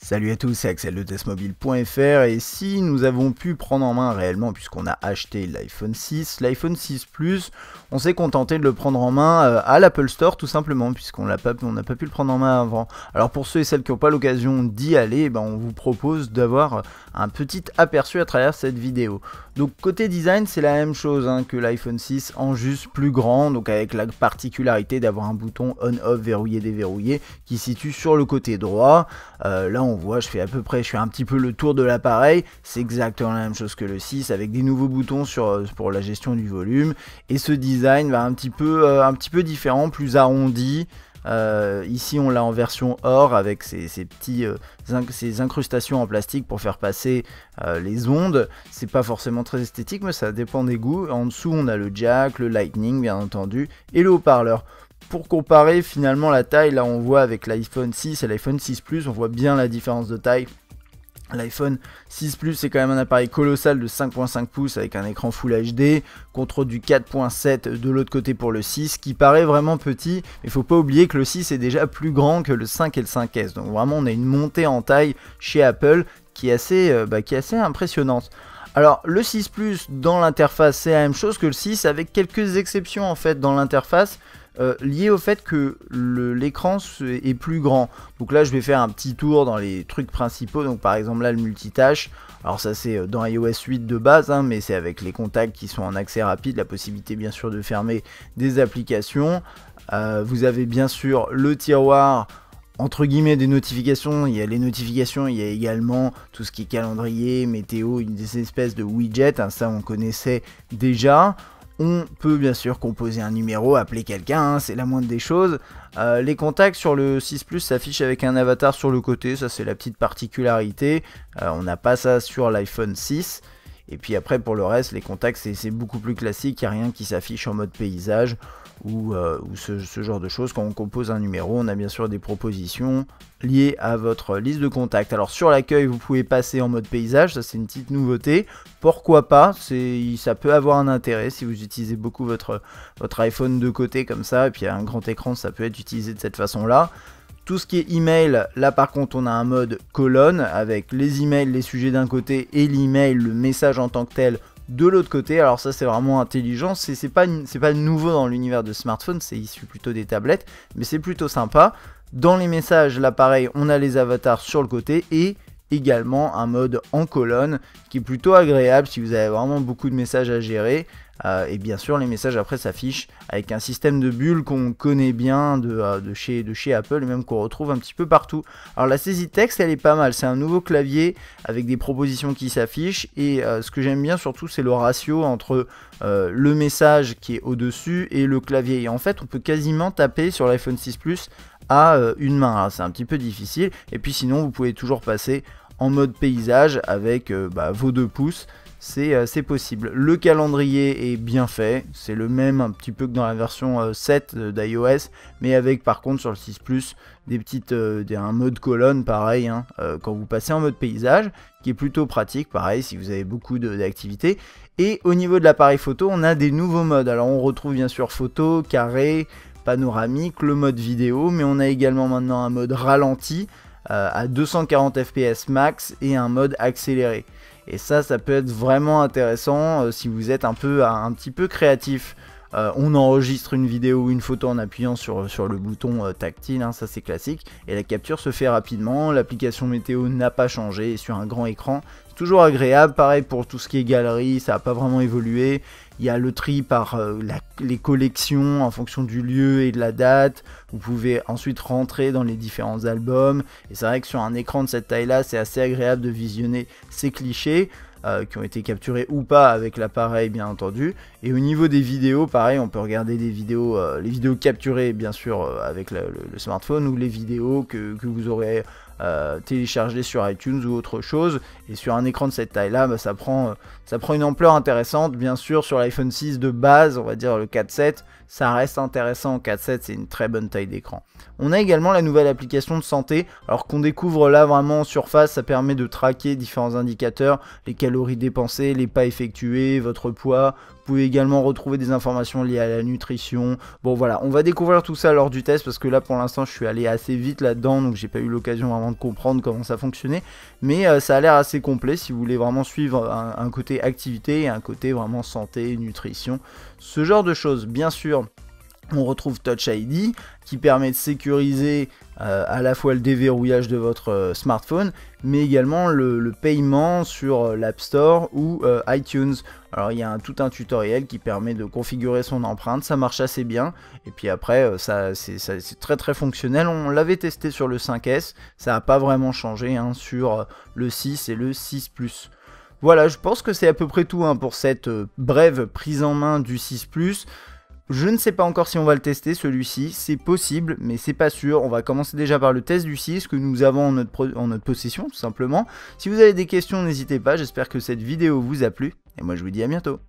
Salut à tous, c'est Axel de testmobile.fr et si nous avons pu prendre en main réellement, puisqu'on a acheté l'iPhone 6 Plus, on s'est contenté de le prendre en main à l'Apple Store tout simplement, puisqu'on n'a pas pu le prendre en main avant. Alors pour ceux et celles qui n'ont pas l'occasion d'y aller, on vous propose d'avoir un petit aperçu à travers cette vidéo. Donc côté design, c'est la même chose que l'iPhone 6 en juste plus grand, donc avec la particularité d'avoir un bouton on-off verrouillé déverrouillé qui se situe sur le côté droit. Là on voit, je fais un petit peu le tour de l'appareil, c'est exactement la même chose que le 6 avec des nouveaux boutons pour la gestion du volume, et ce design va un petit peu différent, plus arrondi. Ici on l'a en version or avec ces incrustations en plastique pour faire passer les ondes. C'est pas forcément très esthétique, mais ça dépend des goûts. En dessous on a le jack, le lightning bien entendu, et le haut-parleur. Pour comparer finalement la taille, là on voit avec l'iPhone 6 et l'iPhone 6 Plus, on voit bien la différence de taille. L'iPhone 6 Plus c'est quand même un appareil colossal de 5.5 pouces avec un écran Full HD contre du 4.7 de l'autre côté pour le 6 qui paraît vraiment petit, mais il faut pas oublier que le 6 est déjà plus grand que le 5 et le 5S, donc vraiment on a une montée en taille chez Apple qui est assez impressionnante. Alors le 6 Plus dans l'interface c'est la même chose que le 6 avec quelques exceptions en fait dans l'interface. Lié au fait que l'écran est plus grand. Donc là je vais faire un petit tour dans les trucs principaux, donc par exemple là le multitâche, alors ça c'est dans iOS 8 de base, mais c'est avec les contacts qui sont en accès rapide, la possibilité bien sûr de fermer des applications. Vous avez bien sûr le tiroir entre guillemets des notifications, il y a les notifications, il y a également tout ce qui est calendrier, météo, des espèces de widgets, ça on connaissait déjà. On peut bien sûr composer un numéro, appeler quelqu'un, c'est la moindre des choses. Les contacts sur le 6 Plus s'affichent avec un avatar sur le côté, ça c'est la petite particularité. On n'a pas ça sur l'iPhone 6. Et puis après pour le reste, les contacts c'est beaucoup plus classique, il n'y a rien qui s'affiche en mode paysage ou ce genre de choses. Quand on compose un numéro, on a bien sûr des propositions liées à votre liste de contacts. Alors sur l'accueil, vous pouvez passer en mode paysage, ça c'est une petite nouveauté. Pourquoi pas, ça peut avoir un intérêt si vous utilisez beaucoup votre iPhone de côté comme ça, et puis un grand écran, ça peut être utilisé de cette façon-là. Tout ce qui est email, là par contre on a un mode colonne avec les emails, les sujets d'un côté et l'email, le message en tant que tel de l'autre côté. Alors ça c'est vraiment intelligent, c'est pas nouveau dans l'univers de smartphone, c'est issu plutôt des tablettes, mais c'est plutôt sympa. Dans les messages, là pareil, on a les avatars sur le côté et également un mode en colonne qui est plutôt agréable si vous avez vraiment beaucoup de messages à gérer. Et bien sûr les messages après s'affichent avec un système de bulles qu'on connaît bien de chez Apple et même qu'on retrouve un petit peu partout. Alors la saisie texte elle est pas mal, c'est un nouveau clavier avec des propositions qui s'affichent, et ce que j'aime bien surtout c'est le ratio entre le message qui est au dessus et le clavier, et en fait on peut quasiment taper sur l'iPhone 6 Plus à une main. C'est un petit peu difficile, et puis sinon vous pouvez toujours passer en mode paysage avec vos 2 pouces. C'est possible. Le calendrier est bien fait, c'est le même un petit peu que dans la version 7 d'iOS, mais avec par contre sur le 6 Plus un mode colonne pareil quand vous passez en mode paysage, qui est plutôt pratique pareil si vous avez beaucoup d'activités. Et au niveau de l'appareil photo, on a des nouveaux modes. Alors on retrouve bien sûr photo, carré, panoramique, le mode vidéo, mais on a également maintenant un mode ralenti à 240 fps max et un mode accéléré. Et ça peut être vraiment intéressant si vous êtes un petit peu créatif. On enregistre une vidéo ou une photo en appuyant sur le bouton tactile, ça c'est classique, et la capture se fait rapidement. L'application météo n'a pas changé, et sur un grand écran c'est toujours agréable. Pareil pour tout ce qui est galerie, ça n'a pas vraiment évolué. Il y a le tri par les collections en fonction du lieu et de la date. Vous pouvez ensuite rentrer dans les différents albums, et c'est vrai que sur un écran de cette taille là c'est assez agréable de visionner ces clichés qui ont été capturés ou pas avec l'appareil bien entendu. Et au niveau des vidéos pareil, on peut regarder des vidéos, les vidéos capturées bien sûr avec le smartphone, ou les vidéos que vous aurez téléchargées sur iTunes ou autre chose. Et sur un écran de cette taille là ça prend une ampleur intéressante. Bien sûr sur l'iPhone 6 de base, on va dire le 4.7, ça reste intéressant. 4.7 c'est une très bonne taille d'écran. On a également la nouvelle application de santé, alors qu'on découvre là vraiment en surface. Ça permet de traquer différents indicateurs, les calories dépensées, les pas effectués, votre poids, pouvez également retrouver des informations liées à la nutrition. Bon voilà, on va découvrir tout ça lors du test parce que là pour l'instant je suis allé assez vite là-dedans, donc j'ai pas eu l'occasion vraiment de comprendre comment ça fonctionnait. Mais ça a l'air assez complet si vous voulez vraiment suivre un côté activité et un côté vraiment santé, nutrition, ce genre de choses. Bien sûr, on retrouve Touch ID qui permet de sécuriser à la fois le déverrouillage de votre smartphone, mais également le paiement sur l'App Store ou iTunes. Alors il y a tout un tutoriel qui permet de configurer son empreinte, ça marche assez bien. Et puis après, c'est très fonctionnel. On l'avait testé sur le 5S, ça n'a pas vraiment changé hein, sur le 6 et le 6 Plus. Voilà, je pense que c'est à peu près tout hein, pour cette brève prise en main du 6 Plus. Je ne sais pas encore si on va le tester celui-ci, c'est possible, mais c'est pas sûr. On va commencer déjà par le test du 6 que nous avons en notre possession, tout simplement. Si vous avez des questions, n'hésitez pas, j'espère que cette vidéo vous a plu, et moi je vous dis à bientôt.